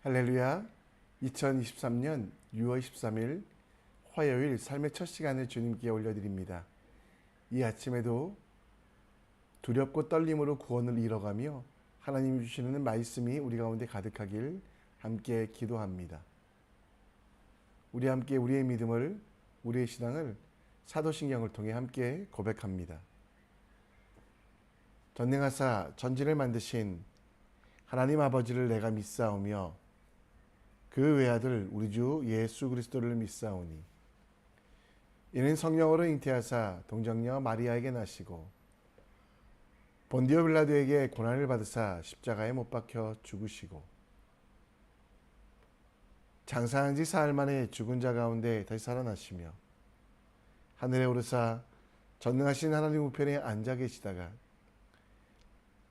할렐루야. 2023년 6월 13일 화요일 삶의 첫 시간을 주님께 올려드립니다. 이 아침에도 두렵고 떨림으로 구원을 이뤄가며 하나님이 주시는 말씀이 우리 가운데 가득하길 함께 기도합니다. 우리 함께 우리의 믿음을, 우리의 신앙을 사도신경을 통해 함께 고백합니다. 전능하사 전지를 만드신 하나님 아버지를 내가 믿사오며 그 외아들 우리 주 예수 그리스도를 믿사오니 이는 성령으로 잉태하사 동정녀 마리아에게 나시고 본디오 빌라도에게 고난을 받으사 십자가에 못 박혀 죽으시고 장사한 지 사흘 만에 죽은 자 가운데 다시 살아나시며 하늘에 오르사 전능하신 하나님 우편에 앉아 계시다가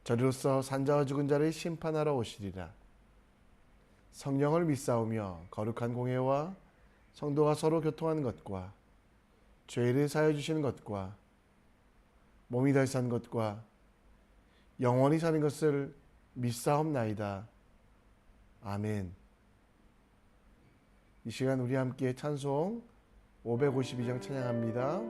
저리로서 산자와 죽은 자를 심판하러 오시리라. 성령을 믿사오며 거룩한 공회와 성도가 서로 교통하는 것과 죄를 사하여 주시는 것과 몸이 다시 산 것과 영원히 사는 것을 믿사옵나이다. 아멘. 이 시간 우리 함께 찬송 552장 찬양합니다.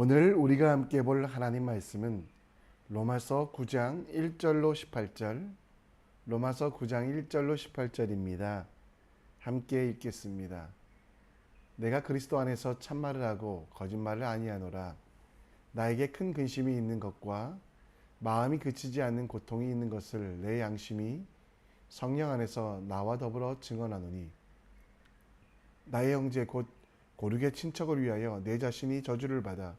오늘 우리가 함께 볼 하나님 말씀은 로마서 9장 1절로 18절, 로마서 9장 1절로 18절입니다. 함께 읽겠습니다. 내가 그리스도 안에서 참말을 하고 거짓말을 아니하노라. 나에게 큰 근심이 있는 것과 마음이 그치지 않는 고통이 있는 것을 내 양심이 성령 안에서 나와 더불어 증언하노니 나의 형제 곧 고륙의 친척을 위하여 내 자신이 저주를 받아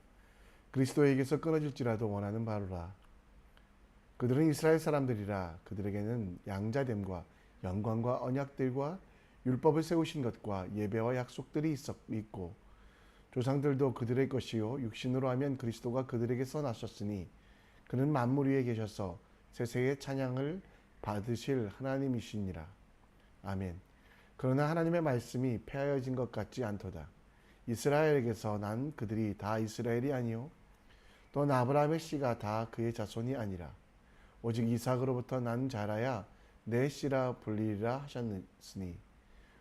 그리스도에게서 끊어질지라도 원하는 바로라. 그들은 이스라엘 사람들이라. 그들에게는 양자됨과 영광과 언약들과 율법을 세우신 것과 예배와 약속들이 있고 조상들도 그들의 것이요 육신으로 하면 그리스도가 그들에게서 나셨으니 그는 만물 위에 계셔서 세세의 찬양을 받으실 하나님이시니라. 아멘. 그러나 하나님의 말씀이 폐하여진 것 같지 않도다. 이스라엘에게서 난 그들이 다 이스라엘이 아니요 또 아브라함의 씨가 다 그의 자손이 아니라 오직 이삭으로부터 난 자라야 내 씨라 불리리라 하셨으니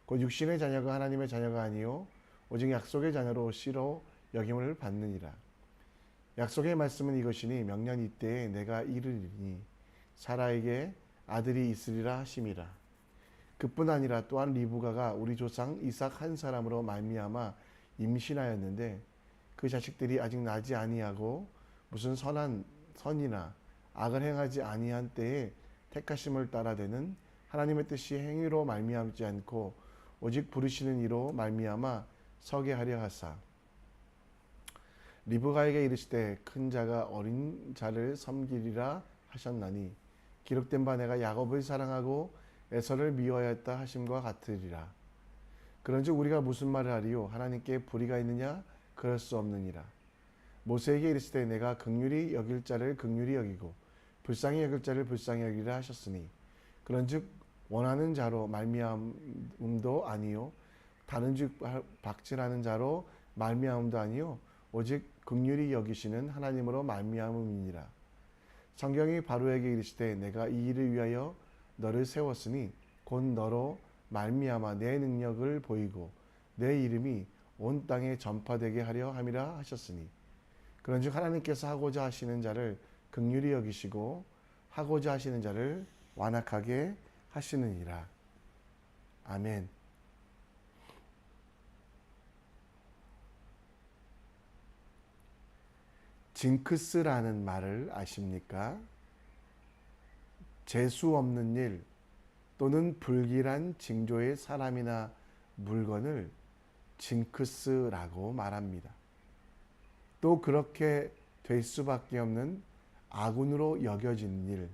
곧 육신의 자녀가 하나님의 자녀가 아니요 오직 약속의 자녀로 씨로 여김을 받느니라. 약속의 말씀은 이것이니 명년 이때에 내가 이르리니 사라에게 아들이 있으리라 하심이라. 그뿐 아니라 또한 리브가가 우리 조상 이삭 한 사람으로 말미암아 임신하였는데 그 자식들이 아직 나지 아니하고 무슨 선이나 악을 행하지 아니한 때에 택하심을 따라 되는 하나님의 뜻이 행위로 말미암지 않고 오직 부르시는 이로 말미암아 서게 하려 하사 리브가에게 이르시되 큰 자가 어린 자를 섬기리라 하셨나니 기록된 바 내가 야곱을 사랑하고 에서를 미워하였다 하심과 같으리라. 그런즉 우리가 무슨 말을 하리요 하나님께 불의가 있느냐 그럴 수 없느니라. 모세에게 이르시되 내가 긍휼히 여길 자를 긍휼히 여기고 불쌍히 여길 자를 불쌍히 여기리라 하셨으니 그런즉 원하는 자로 말미암음도 아니요 다른즉 박질하는 자로 말미암음도 아니요 오직 긍휼히 여기시는 하나님으로 말미암음이니라. 성경이 바로에게 이르시되 내가 이 일을 위하여 너를 세웠으니 곧 너로 말미암아 내 능력을 보이고 내 이름이 온 땅에 전파되게 하려 함이라 하셨으니 그런즉 하나님께서 하고자 하시는 자를 긍휼히 여기시고 하고자 하시는 자를 완악하게 하시느니라. 아멘. 징크스라는 말을 아십니까? 재수 없는 일 또는 불길한 징조의 사람이나 물건을 징크스라고 말합니다. 또 그렇게 될 수밖에 없는 악운으로 여겨진 일,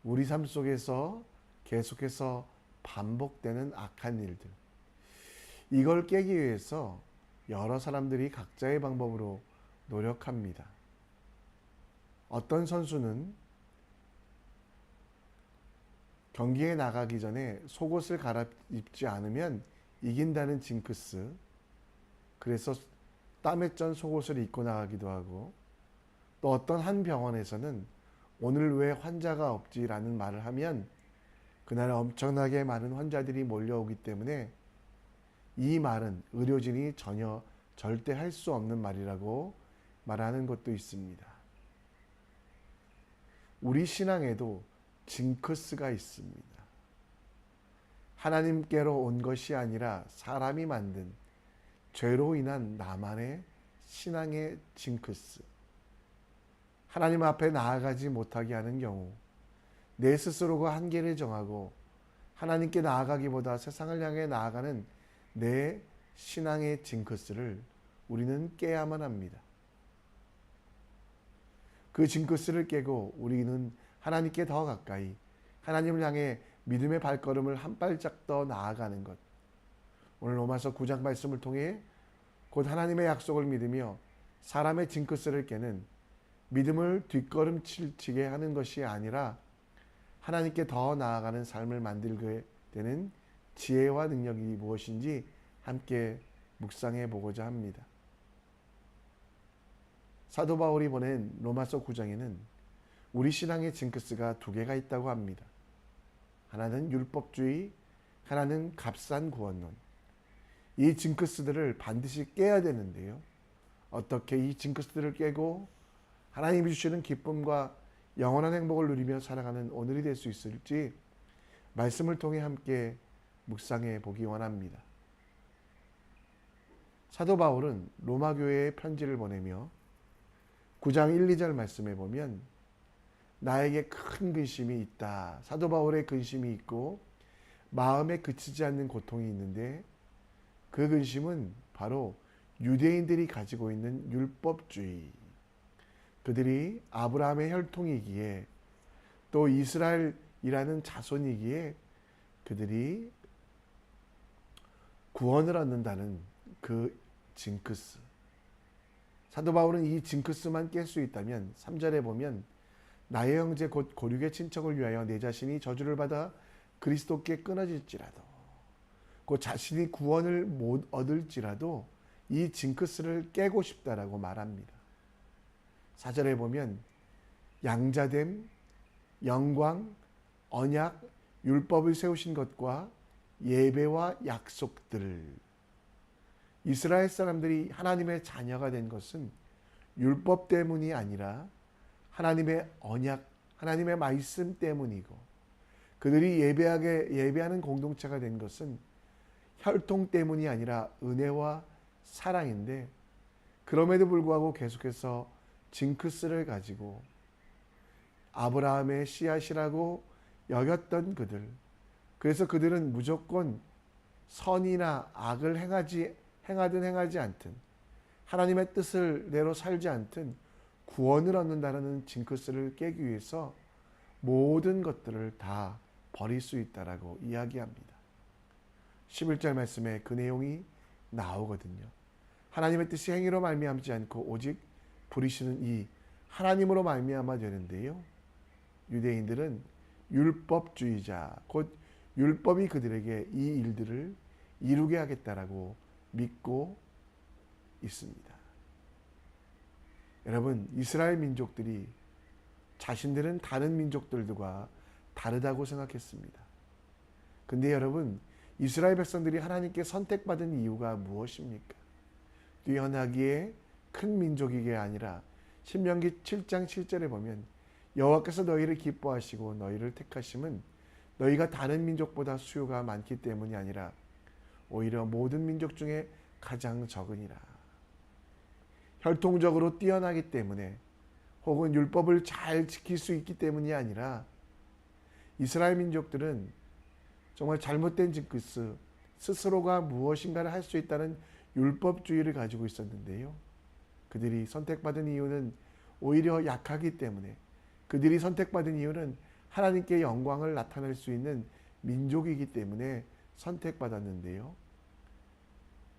우리 삶 속에서 계속해서 반복되는 악한 일들, 이걸 깨기 위해서 여러 사람들이 각자의 방법으로 노력합니다. 어떤 선수는 경기에 나가기 전에 속옷을 갈아입지 않으면 이긴다는 징크스, 그래서 땀에 쩐 속옷을 입고 나가기도 하고, 또 어떤 한 병원에서는 오늘 왜 환자가 없지라는 말을 하면 그날 엄청나게 많은 환자들이 몰려오기 때문에 이 말은 의료진이 절대 할 수 없는 말이라고 말하는 것도 있습니다. 우리 신앙에도 징크스가 있습니다. 하나님께로 온 것이 아니라 사람이 만든 죄로 인한 나만의 신앙의 징크스. 하나님 앞에 나아가지 못하게 하는 경우, 내 스스로가 한계를 정하고 하나님께 나아가기보다 세상을 향해 나아가는 내 신앙의 징크스를 우리는 깨야만 합니다. 그 징크스를 깨고 우리는 하나님께 더 가까이, 하나님을 향해 믿음의 발걸음을 한 발짝 더 나아가는 것. 오늘 로마서 9장 말씀을 통해 곧 하나님의 약속을 믿으며 사람의 징크스를 깨는 믿음을 뒷걸음치게 하는 것이 아니라 하나님께 더 나아가는 삶을 만들게 되는 지혜와 능력이 무엇인지 함께 묵상해 보고자 합니다. 사도 바울이 보낸 로마서 9장에는 우리 신앙의 징크스가 두 개가 있다고 합니다. 하나는 율법주의, 하나는 값싼 구원론. 이 징크스들을 반드시 깨야 되는데요. 어떻게 이 징크스들을 깨고 하나님이 주시는 기쁨과 영원한 행복을 누리며 살아가는 오늘이 될 수 있을지 말씀을 통해 함께 묵상해 보기 원합니다. 사도 바울은 로마 교회에 편지를 보내며 9장 1, 2절 말씀에 보면 나에게 큰 근심이 있다. 사도 바울의 근심이 있고 마음에 그치지 않는 고통이 있는데 그 근심은 바로 유대인들이 가지고 있는 율법주의. 그들이 아브라함의 혈통이기에 또 이스라엘이라는 자손이기에 그들이 구원을 얻는다는 그 징크스. 사도 바울은 이 징크스만 깰 수 있다면 3절에 보면 나의 형제 곧 고륙의 친척을 위하여 내 자신이 저주를 받아 그리스도께 끊어질지라도, 그 자신이 구원을 못 얻을지라도 이 징크스를 깨고 싶다라고 말합니다. 4절에 보면 양자됨, 영광, 언약, 율법을 세우신 것과 예배와 약속들. 이스라엘 사람들이 하나님의 자녀가 된 것은 율법 때문이 아니라 하나님의 언약, 하나님의 말씀 때문이고, 그들이 예배하는 공동체가 된 것은 혈통 때문이 아니라 은혜와 사랑인데, 그럼에도 불구하고 계속해서 징크스를 가지고 아브라함의 씨앗이라고 여겼던 그들, 그래서 그들은 무조건 선이나 악을 행하든 행하지 않든, 하나님의 뜻을 내로 살지 않든 구원을 얻는다는 징크스를 깨기 위해서 모든 것들을 다 버릴 수 있다라고 이야기합니다. 11절 말씀에 그 내용이 나오거든요. 하나님의 뜻이 행위로 말미암지 않고 오직 부리시는 이 하나님으로 말미암아 되는데요. 유대인들은 율법주의자, 곧 율법이 그들에게 이 일들을 이루게 하겠다라고 믿고 있습니다. 여러분, 이스라엘 민족들이 자신들은 다른 민족들과 다르다고 생각했습니다. 근데 여러분, 이스라엘 백성들이 하나님께 선택받은 이유가 무엇입니까? 뛰어나기에 큰 민족이게 아니라 신명기 7장 7절에 보면 여호와께서 너희를 기뻐하시고 너희를 택하심은 너희가 다른 민족보다 수요가 많기 때문이 아니라 오히려 모든 민족 중에 가장 적으니라. 혈통적으로 뛰어나기 때문에, 혹은 율법을 잘 지킬 수 있기 때문이 아니라, 이스라엘 민족들은 정말 잘못된 징크스, 스스로가 무엇인가를 할 수 있다는 율법주의를 가지고 있었는데요. 그들이 선택받은 이유는 오히려 약하기 때문에, 그들이 선택받은 이유는 하나님께 영광을 나타낼 수 있는 민족이기 때문에 선택받았는데요.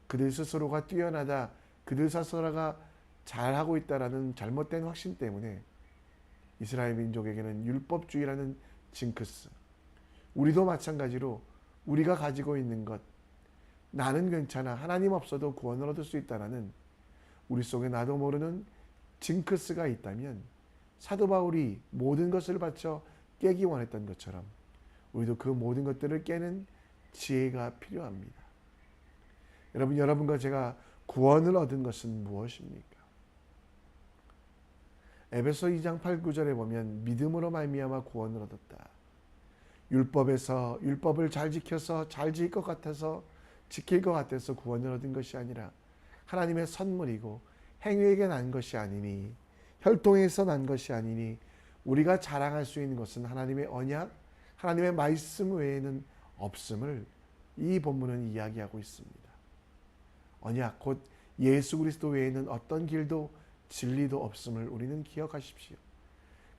그들 스스로가 뛰어나다, 그들 스스로가 잘하고 있다라는 잘못된 확신 때문에 이스라엘 민족에게는 율법주의라는 징크스, 우리도 마찬가지로 우리가 가지고 있는 것, 나는 괜찮아, 하나님 없어도 구원을 얻을 수 있다라는 우리 속에 나도 모르는 징크스가 있다면, 사도 바울이 모든 것을 바쳐 깨기 원했던 것처럼 우리도 그 모든 것들을 깨는 지혜가 필요합니다. 여러분, 여러분과 제가 구원을 얻은 것은 무엇입니까? 에베소 2장 8, 9절에 보면 믿음으로 말미암아 구원을 얻었다. 율법을 잘 지켜서 잘 지킬 것 같아서 구원을 얻은 것이 아니라 하나님의 선물이고 행위에게 난 것이 아니니, 혈통에서 난 것이 아니니, 우리가 자랑할 수 있는 것은 하나님의 언약, 하나님의 말씀 외에는 없음을 이 본문은 이야기하고 있습니다. 언약, 곧 예수 그리스도 외에는 어떤 길도 진리도 없음을 우리는 기억하십시오.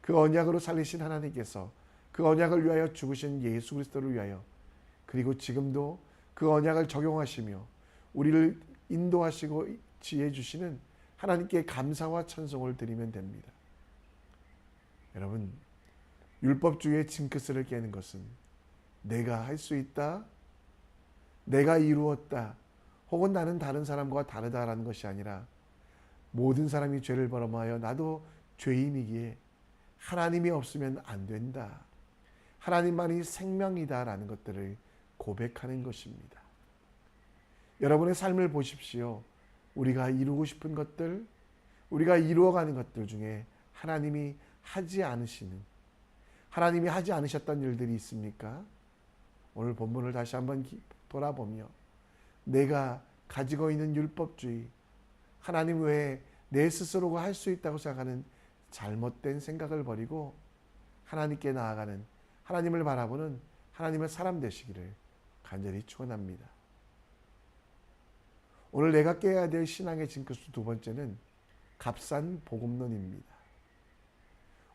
그 언약으로 살리신 하나님께서 그 언약을 위하여 죽으신 예수 그리스도를 위하여, 그리고 지금도 그 언약을 적용하시며 우리를 인도하시고 지혜 주시는 하나님께 감사와 찬송을 드리면 됩니다. 여러분, 율법주의의 징크스를 깨는 것은 내가 할 수 있다, 내가 이루었다, 혹은 나는 다른 사람과 다르다라는 것이 아니라, 모든 사람이 죄를 범하여 나도 죄인이기에 하나님이 없으면 안 된다, 하나님만이 생명이다라는 것들을 고백하는 것입니다. 여러분의 삶을 보십시오. 우리가 이루고 싶은 것들, 우리가 이루어가는 것들 중에 하나님이 하지 않으셨던 일들이 있습니까? 오늘 본문을 다시 한번 돌아보며 내가 가지고 있는 율법주의, 하나님 외에 내 스스로가 할 수 있다고 생각하는 잘못된 생각을 버리고 하나님께 나아가는, 하나님을 바라보는 하나님의 사람 되시기를 간절히 축원합니다. 오늘 내가 깨야 될 신앙의 징크스 두 번째는 값싼 복음론입니다.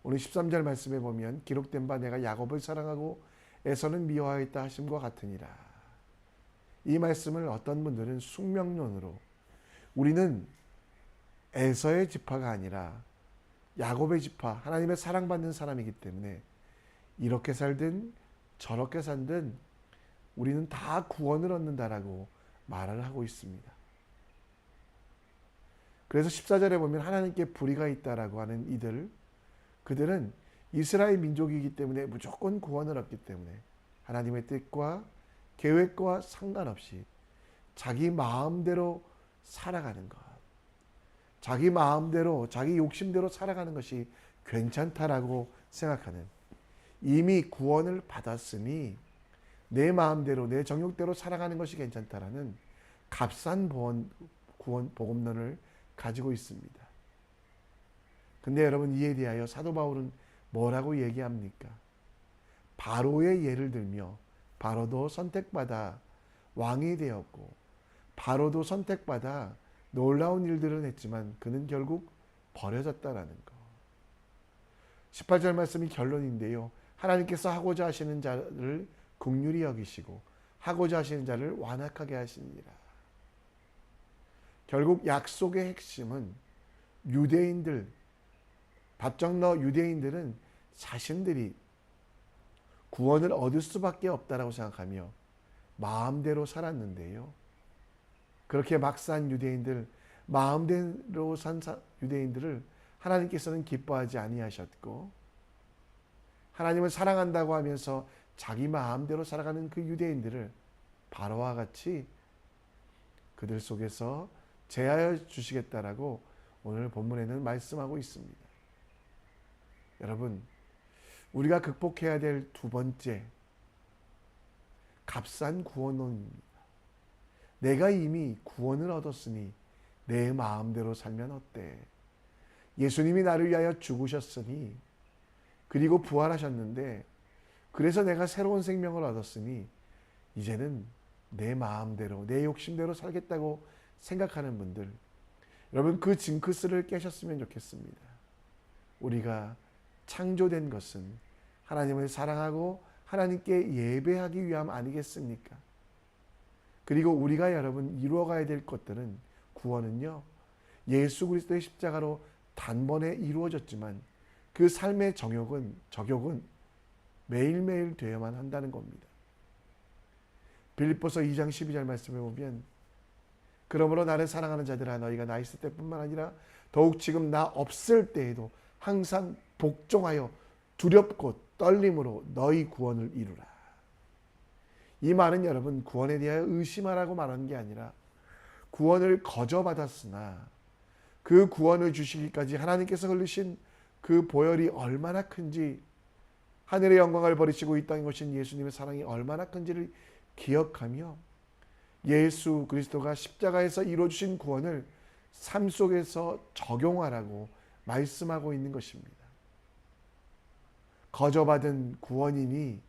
오늘 13절 말씀에 보면 기록된 바 내가 야곱을 사랑하고 에서는 미워하였다 하심과 같으니라. 이 말씀을 어떤 분들은 숙명론으로, 우리는 에서의 지파가 아니라 야곱의 지파, 하나님의 사랑받는 사람이기 때문에 이렇게 살든 저렇게 산들 우리는 다 구원을 얻는다라고 말을 하고 있습니다. 그래서 14절에 보면 하나님께 불의가 있다라고 하는 그들은 이스라엘 민족이기 때문에 무조건 구원을 얻기 때문에 하나님의 뜻과 계획과 상관없이 자기 마음대로 살아가는 것, 자기 마음대로 자기 욕심대로 살아가는 것이 괜찮다라고 생각하는, 이미 구원을 받았으니 내 마음대로 내 정욕대로 살아가는 것이 괜찮다라는 값싼 구원 복음론을 가지고 있습니다. 근데 여러분, 이에 대하여 사도 바울은 뭐라고 얘기합니까? 바로의 예를 들며, 바로도 선택받아 왕이 되었고 바로도 선택받아 놀라운 일들을 했지만 그는 결국 버려졌다라는 거. 18절 말씀이 결론인데요. 하나님께서 하고자 하시는 자를 긍휼히 여기시고 하고자 하시는 자를 완악하게 하시니라. 결국 약속의 핵심은 유대인들, 바정너 유대인들은 자신들이 구원을 얻을 수밖에 없다라고 생각하며 마음대로 살았는데요. 그렇게 막 산 유대인들, 마음대로 산 유대인들을 하나님께서는 기뻐하지 아니하셨고, 하나님을 사랑한다고 하면서 자기 마음대로 살아가는 그 유대인들을 바로와 같이 그들 속에서 제하여 주시겠다라고 오늘 본문에는 말씀하고 있습니다. 여러분, 우리가 극복해야 될 두 번째 값싼 구원론입니다. 내가 이미 구원을 얻었으니 내 마음대로 살면 어때? 예수님이 나를 위하여 죽으셨으니, 그리고 부활하셨는데, 그래서 내가 새로운 생명을 얻었으니 이제는 내 마음대로 내 욕심대로 살겠다고 생각하는 분들, 여러분, 그 징크스를 깨셨으면 좋겠습니다. 우리가 창조된 것은 하나님을 사랑하고 하나님께 예배하기 위함 아니겠습니까? 그리고 우리가 여러분 이루어가야 될 것들은, 구원은요, 예수 그리스도의 십자가로 단번에 이루어졌지만 그 삶의 적용은 매일매일 되어야만 한다는 겁니다. 빌립보서 2장 12절 말씀에 보면, 그러므로 나를 사랑하는 자들아, 너희가 나 있을 때뿐만 아니라 더욱 지금 나 없을 때에도 항상 복종하여 두렵고 떨림으로 너희 구원을 이루라. 이 말은 여러분 구원에 대하여 의심하라고 말하는 게 아니라, 구원을 거저받았으나 그 구원을 주시기까지 하나님께서 흘리신 그 보혈이 얼마나 큰지, 하늘의 영광을 버리시고 이 땅에 오신 예수님의 사랑이 얼마나 큰지를 기억하며 예수 그리스도가 십자가에서 이루어주신 구원을 삶 속에서 적용하라고 말씀하고 있는 것입니다. 거저받은 구원이니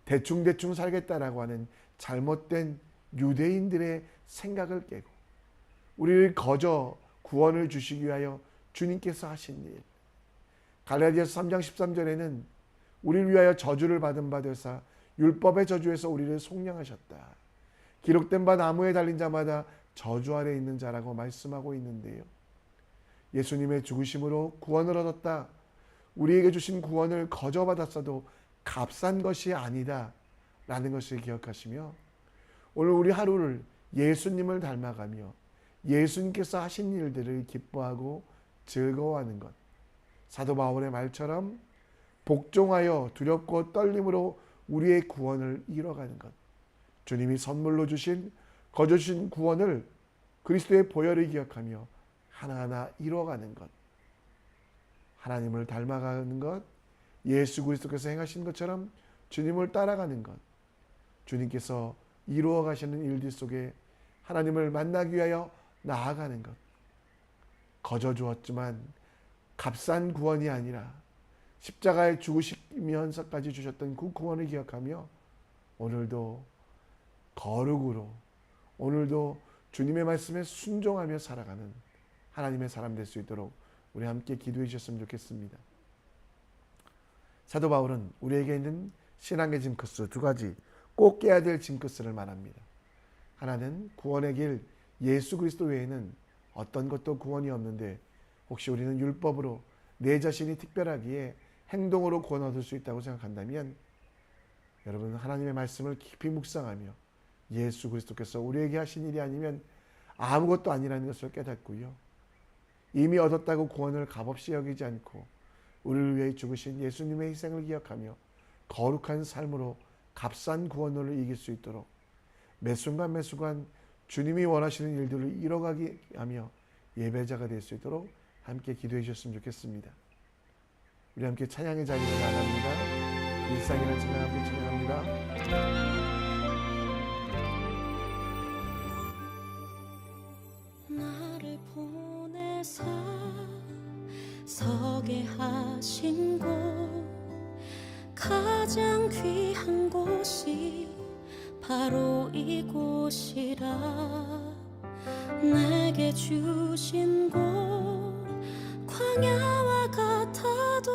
대충대충 살겠다라고 하는 잘못된 유대인들의 생각을 깨고, 우리를 구원을 주시기 위하여 주님께서 하신 일, 갈라디아서 3장 13절에는 우리를 위하여 저주를 받은 바 되사 율법의 저주에서 우리를 속량하셨다. 기록된 바 나무에 달린 자마다 저주 아래 있는 자라고 말씀하고 있는데요. 예수님의 죽으심으로 구원을 얻었다. 우리에게 주신 구원을 거저받았어도 값싼 것이 아니다 라는 것을 기억하시며, 오늘 우리 하루를 예수님을 닮아가며 예수님께서 하신 일들을 기뻐하고 즐거워하는 것, 사도 바울의 말처럼 복종하여 두렵고 떨림으로 우리의 구원을 이뤄가는 것, 주님이 선물로 주신 거저 주신 구원을 그리스도의 보혈을 기억하며 하나하나 이뤄가는 것, 하나님을 닮아가는 것, 예수 그리스도께서 행하신 것처럼 주님을 따라가는 것, 주님께서 이루어 가시는 일들 속에 하나님을 만나기 위하여 나아가는 것, 거저 주었지만 값싼 구원이 아니라 십자가에 죽으시면서까지 주셨던 그 구원을 기억하며 오늘도 거룩으로, 오늘도 주님의 말씀에 순종하며 살아가는 하나님의 사람 될 수 있도록 우리 함께 기도해 주셨으면 좋겠습니다. 사도 바울은 우리에게 있는 신앙의 징크스 두 가지, 꼭 깨야 될 징크스를 말합니다. 하나는 구원의 길 예수 그리스도 외에는 어떤 것도 구원이 없는데, 혹시 우리는 율법으로 내 자신이 특별하기에 행동으로 구원 얻을 수 있다고 생각한다면 여러분, 하나님의 말씀을 깊이 묵상하며 예수 그리스도께서 우리에게 하신 일이 아니면 아무것도 아니라는 것을 깨닫고요. 이미 얻었다고 구원을 값없이 여기지 않고 우리를 위해 죽으신 예수님의 희생을 기억하며 거룩한 삶으로 값싼 구원을 이길 수 있도록 매 순간 매 순간 주님이 원하시는 일들을 이뤄가게 하며 예배자가 될 수 있도록 함께 기도해 주셨으면 좋겠습니다. 우리 함께 찬양의 자리로 나갑니다. 일상이라는 찬양 함께 찬양합니다. 나를 보내사 서게 하신 곳, 가장 귀한 곳이 바로 이곳이라. 내게 주신 곳 광야와 같아도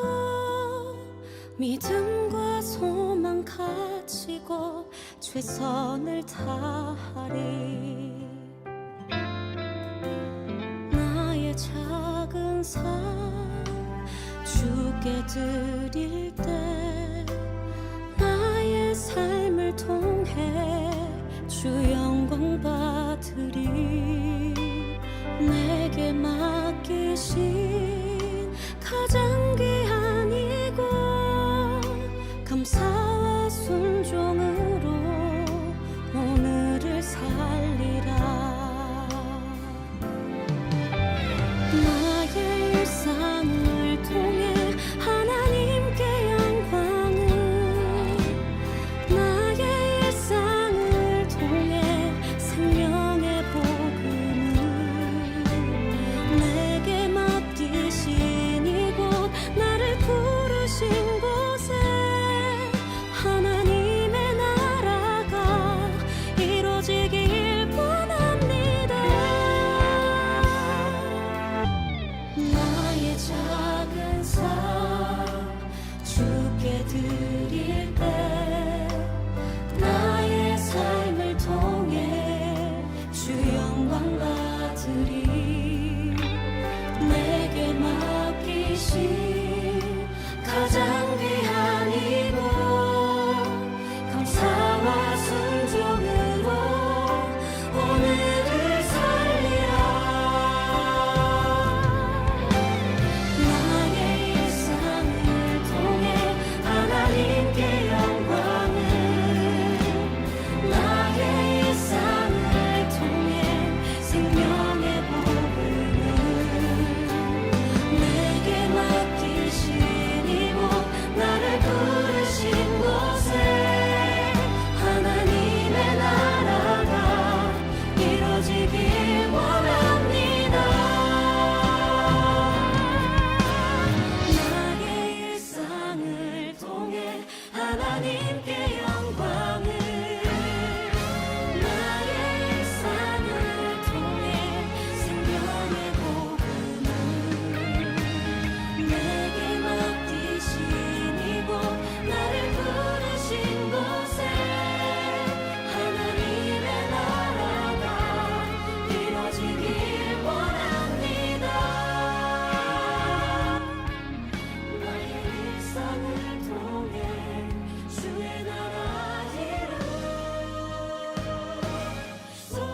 믿음과 소망 가지고 최선을 다하리. 나의 작은 삶 주께 드릴 때 나의 삶을 통해 주 영광 받으리. 내게 맡기신 가장 귀한 이곳 감사와 순종으로 오늘을 살리라. 나의 일상을 통해 하나님께 영광을, 나의 일상을 통해 생명의 복음을, 내게 맡기신 이곳 나를 부르신 곳에 하나님의 나라가 이루어지길 원합니다. 나의 작은 삶 주께 드릴 때 나의 삶을 통해 주 영광 받으리. 내게 맡기신 가장 귀한 이곳 감사와 순종으로 오늘을 살리라. 나의 일상을 통해 하나님께 영광을, 나의 일상을 통해 생명의 복음을, 내게 맡기신 이곳 나를 부르신 곳에 하나님의 나라가 이루어지길 원합니다. 나의 일상을 통해 하나님께 영광을, 나의 일상을 통해 생명의 복음을, 내게 맡기신 이곳 나를 부르신 곳에 하나님의 나라가 이루어지길 원합니다. 나의 일상을 통해 주의 나라 이루소서.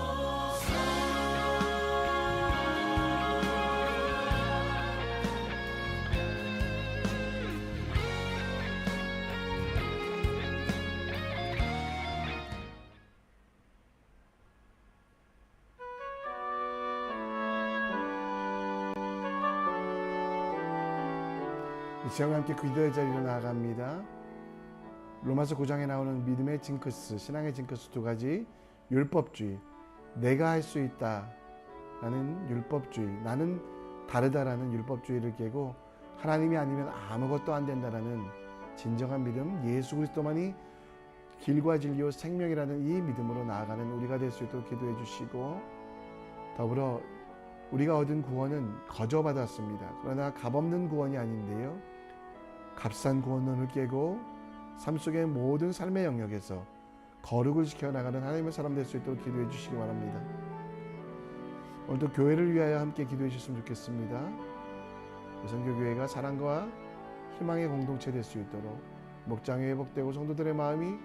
이 시간 함께 기도의 자리로 나아갑니다. 로마서 9장에 나오는 믿음의 징크스, 신앙의 징크스 두 가지, 율법주의, 내가 할 수 있다라는 율법주의, 나는 다르다라는 율법주의를 깨고 하나님이 아니면 아무것도 안 된다라는 진정한 믿음, 예수 그리스도만이 길과 진리요 생명이라는 이 믿음으로 나아가는 우리가 될 수 있도록 기도해 주시고, 더불어 우리가 얻은 구원은 거저받았습니다. 그러나 값없는 구원이 아닌데요, 값싼 구원론을 깨고 삶 속의 모든 삶의 영역에서 거룩을 지켜나가는 하나님의 사람 될 수 있도록 기도해 주시기 바랍니다. 오늘도 교회를 위하여 함께 기도해 주셨으면 좋겠습니다. 우선교교회가 사랑과 희망의 공동체 될 수 있도록 목장이 회복되고 성도들의 마음이